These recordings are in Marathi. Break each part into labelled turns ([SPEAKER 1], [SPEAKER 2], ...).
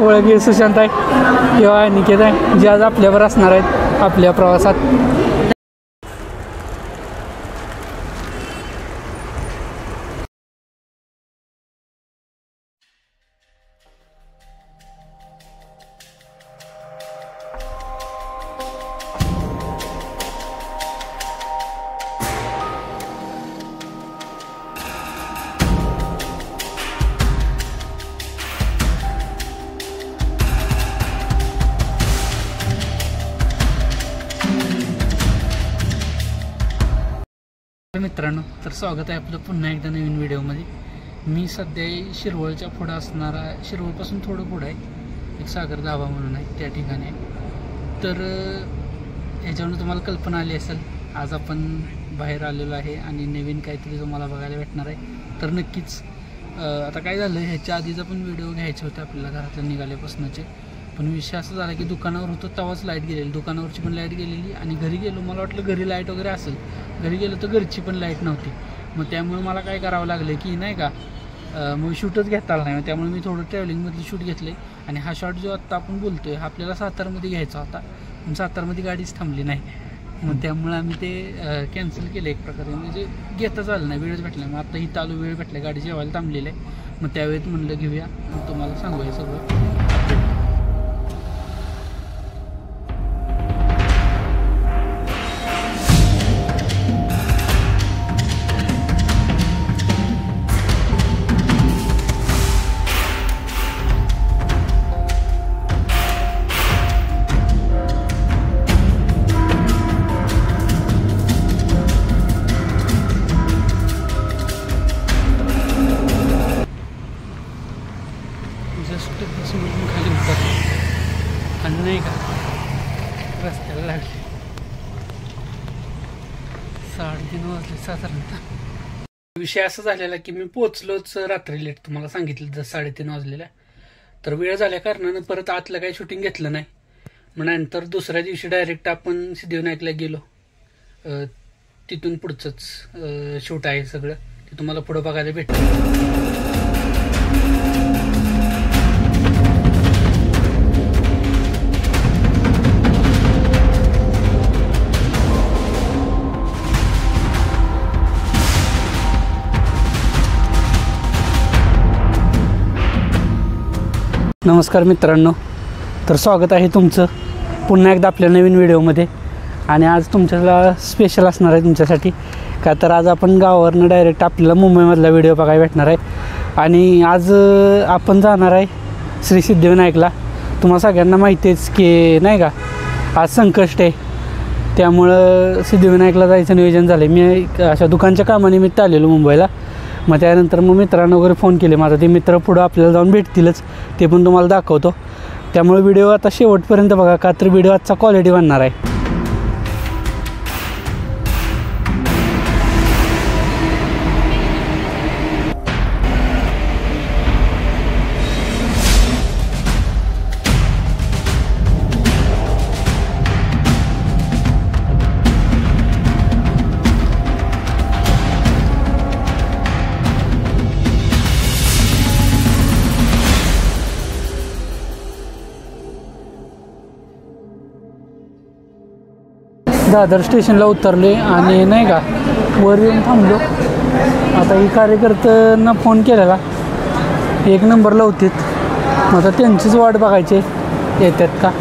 [SPEAKER 1] ओळखी सुशांत आहे किंवा अनिकेत आहे, जे आज आपल्यावर असणार आहेत आपल्या प्रवासात. मित्रांनो, तर स्वागत आहे आपलं पुन्हा एकदा नवीन व्हिडिओमध्ये. मी सध्या शिरवळच्या पुढं असणारा, शिरवळपासून थोडं पुढं आहे एक सागर धाबा म्हणून आहे, त्या ठिकाणी आहे. तर ह्याच्यावरून तुम्हाला कल्पना आली असेल, आज आपण बाहेर आलेलो आहे आणि नवीन काहीतरी तुम्हाला बघायला भेटणार आहे. तर नक्कीच आता काय झालं, ह्याच्या आधीचा पण व्हिडिओ घ्यायचे होते आपल्याला घरातून निघाल्यापासूनचे, पण विषय असा झाला की दुकानावर होतो तेव्हाच लाईट गेलेली, दुकानावरची पण लाईट गेलेली आणि घरी गेलो, मला वाटलं घरी लाईट वगैरे असेल, घरी गेलो तर घरची पण लाईट नव्हती. मग त्यामुळे मला काय करावं लागलं की नाही का, मग शूटच घेता आला नाही. त्यामुळे मी थोडं ट्रॅव्हलिंगमधलं शूट घेतले आणि हा शॉट जो आत्ता आपण बोलतोय हा आपल्याला सातारमध्ये घ्यायचा होता, पण सातारमध्ये गाडीच थांबली नाही. मग त्यामुळे आम्ही ते कॅन्सल केलं एक प्रकारे, म्हणजे घेताच आलं नाही, वेळच भेटला. मग आता इथं आलो, वेळ भेटला, गाडी जेवायला थांबलेलं आहे. मग त्यावेळेत म्हणलं घेऊया, मग तुम्हाला सांगूया सगळं. जस्ट समोरून खाली उतरले आणि नाही का रस्त्याला लागले. 3:30 वाजले साधारणतः. विषय असा झालेला की मी पोचलोच रात्री लेट, तुम्हाला सांगितलं जर 3:30 वाजलेल्या. तर वेळ झाल्या कारणानं परत आतलं काही शूटिंग घेतलं नाही. मग नंतर दुसऱ्या दिवशी डायरेक्ट आपण सिद्धिविनायकला गेलो. तिथून पुढचंच शूट आहे सगळं, ते तुम्हाला पुढं बघायला भेटतं. नमस्कार मित्रांनो, तर स्वागत आहे तुमचं पुन्हा एकदा आपल्या नवीन व्हिडिओमध्ये. आणि आज तुमच्याला स्पेशल असणार आहे तुमच्यासाठी, का तर आज आपण गावावरनं डायरेक्ट आपल्याला मुंबईमधला व्हिडिओ बघायला भेटणार आहे. आणि आज आपण जाणार आहे श्री सिद्धिविनायकला. तुम्हाला सगळ्यांना माहितीच की नाही का, आज संकष्ट आहे, त्यामुळं सिद्धिविनायकला जायचं नियोजन झालं आहे. मी अशा दुकानच्या कामानिमित्त आलेलो मुंबईला. मग त्यानंतर मग मित्रांनो वगैरे फोन केले, माझा ते मित्र पुढं आपल्याला जाऊन भेटतीलच, ते पण तुम्हाला दाखवतो. त्यामुळे व्हिडिओ आता शेवटपर्यंत बघा, का तर व्हिडिओ आजचा क्वालिटी बनणार आहे. दादर स्टेशनला उतरले आणि नाही का वर येऊन थांबलो. आता ही कार्यकर्त्यांना फोन केलेला, 1 नंबर लावतात. आता त्यांचीच वाट बघायची, येतात का.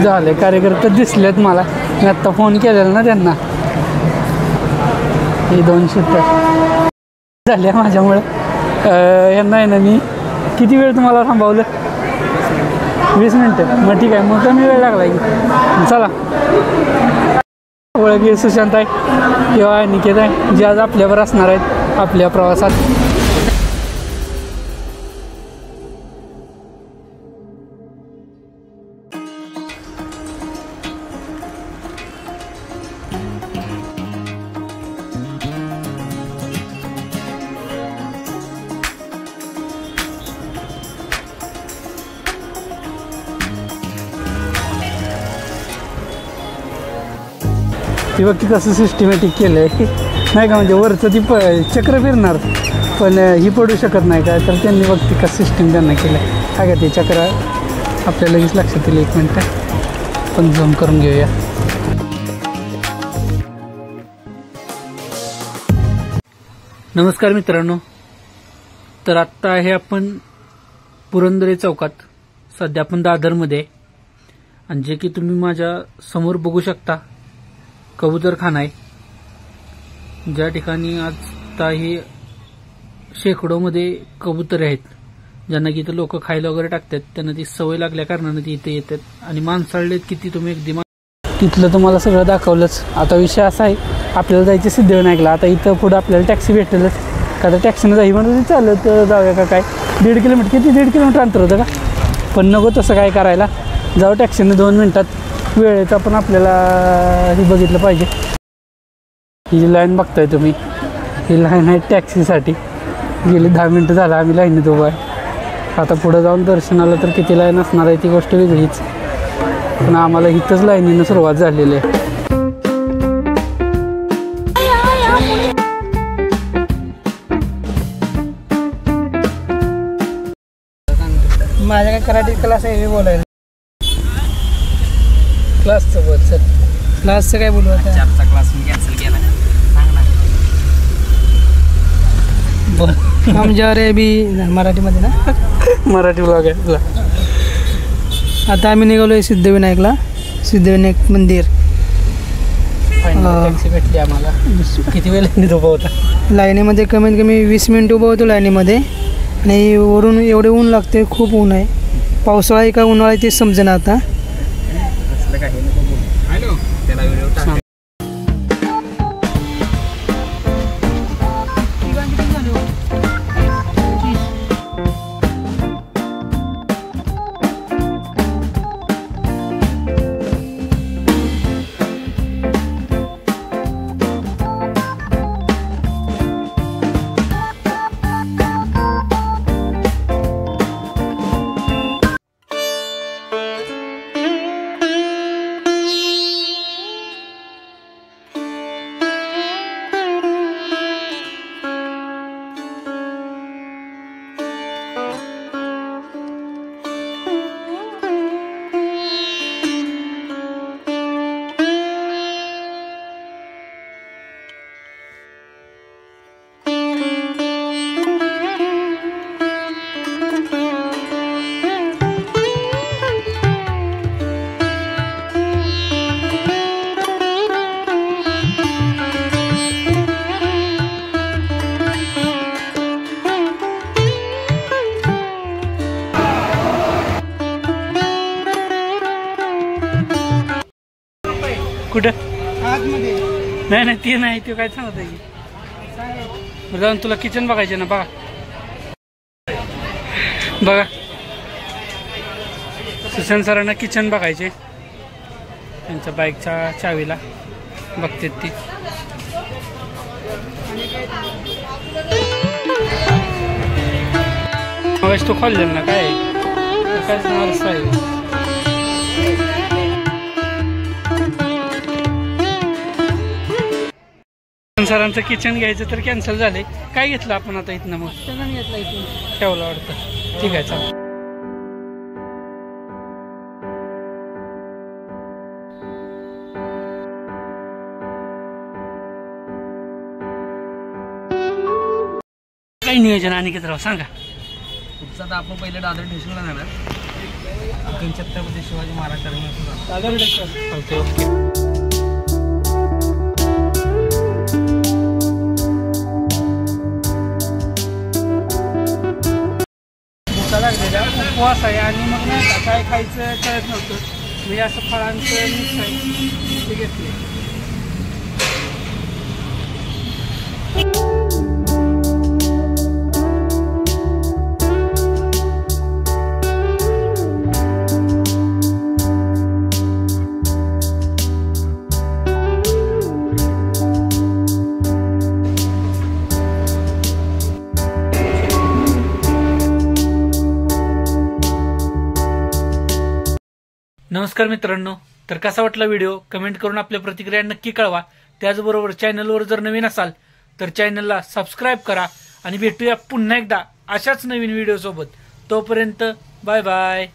[SPEAKER 1] झाले कार्यकर्ते दिसलेत मला, मी आत्ता फोन केलेला ना त्यांना. हे 2 शिट्ट्या झाल्या माझ्यामुळे. यांना आहे ना, मी किती वेळ तुम्हाला थांबवलं, 20 मिनटं. मग ठीक आहे, मग कमी वेळ लागला की चला. ओळखी सुशांत आहे किंवा अनिकेत आहे, जे आज आपल्यावर असणार आहेत आपल्या प्रवासात. ती बघ की कसं सिस्टमॅटिक केलं आहे नाही का, म्हणजे वरचं ती चक्र फिरणार पण ही पडू शकत नाही काय, तर त्यांनी बघते का सिस्टीम त्यांना केलं काय का ते चक्र आपल्याला लगेच लक्षात येईल. 1 मिनटं पण झूम करून घेऊया. नमस्कार मित्रांनो, तर आत्ता आहे आपण पुरंदरे चौकात. सध्या आपण दादरमध्ये आहे आणि जे की तुम्ही माझ्या समोर बघू शकता कबूतरखाना आहे, ज्या ठिकाणी आता हे शेकडोमध्ये कबूतर आहेत, ज्यांना की इथं लोक खायला वगैरे टाकतात. त्यांना ती सवय लागल्या कारणानं ती इथे येतात आणि माणसाळलेत किती तुम्ही अगदी. तिथलं तुम्हाला सगळं दाखवलंच. आता विषय असा आहे, आपल्याला जायचं सिद्धविनायकला. आता इथं पुढं आपल्याला टॅक्सी भेटेलच का, तर टॅक्सीनं जाई म्हणून चालत जाऊया का काय. 1.5 किलोमीटर किती 1.5 किलोमीटर अंतर होतं का, पण नको तसं काय करायला. जाऊ टॅक्सीनं 2 मिनिटात वेळेत आपण आपल्याला हे बघितलं पाहिजे. ही लाईन बघताय तुम्ही, ही लाईन आहे टॅक्सीसाठी. गेली 10 मिनटं झालं आम्ही लाईनीत उभं आहे. आता पुढं जाऊन दर्शनाला तर किती लाईन असणार आहे ती गोष्ट वेगळीच, पण आम्हाला इथंच लाईनीनं सुरुवात झालेली आहे. माझ्या काय कराटे क्लास आहे हे बोलायला. क्लासचं बोल सर, क्लासचं काय बोलू आता. 4चा क्लास मी कॅन्सल केला. हम जा रहे अभी मराठीमध्ये ना, मराठी ब्लॉग आहे तुला. आता आम्ही निघालो आहे सिद्धविनायकला, सिद्धविनायक मंदिर. टॅक्सी भेटली आम्हाला. किती वेळ लाईनीत उभा होता? लाईनीमध्ये कमीत कमी 20 मिनिटं उभं होतो लाईनीमध्ये. आणि वरून एवढे ऊन लागते, खूप ऊन आहे. पावसाळा आहे का उन्हाळा आहे ते समजेना आता. कुठं आतमध्ये? नाही नाही ते नाही, ते काय सांगत आहे. जाऊन तुला किचन बघायचे ना. बघा बघा, सुशांत सरांना किचन बघायचे. त्यांच्या बाईकच्या चावीला बघते ती. मग तू खोललेल ना काय रस्ता आहे. सरांचं किचन घ्यायचं तर कॅन्सल झालंय. काय घेतलं आपण आता इथनं? मग घेतलं इथून ठेवलं वाटतं. ठीक आहे चालेल. काही नियोजन आणि किती राव सांगा. पुढचा तर आपण पहिले दादर स्टेशनला जाणार. Chhatrapati Shivaji Maharaj terminus Dadar station. Okay okay. उपवास आहे आणि मग नाही का काय खायचं कळत नव्हतं. म्हणजे असं फळांचं मिक्स आहे ते घेतले. नमस्कार मित्रांनो, तर कसा वाटला व्हिडिओ कमेंट करून आपल्या प्रतिक्रिया नक्की कळवा. त्याचबरोबर चॅनलवर जर नवीन असाल तर चॅनलला सबस्क्राईब करा आणि भेटूया पुन्हा एकदा अशाच नवीन व्हिडिओ सोबत. तोपर्यंत बाय बाय.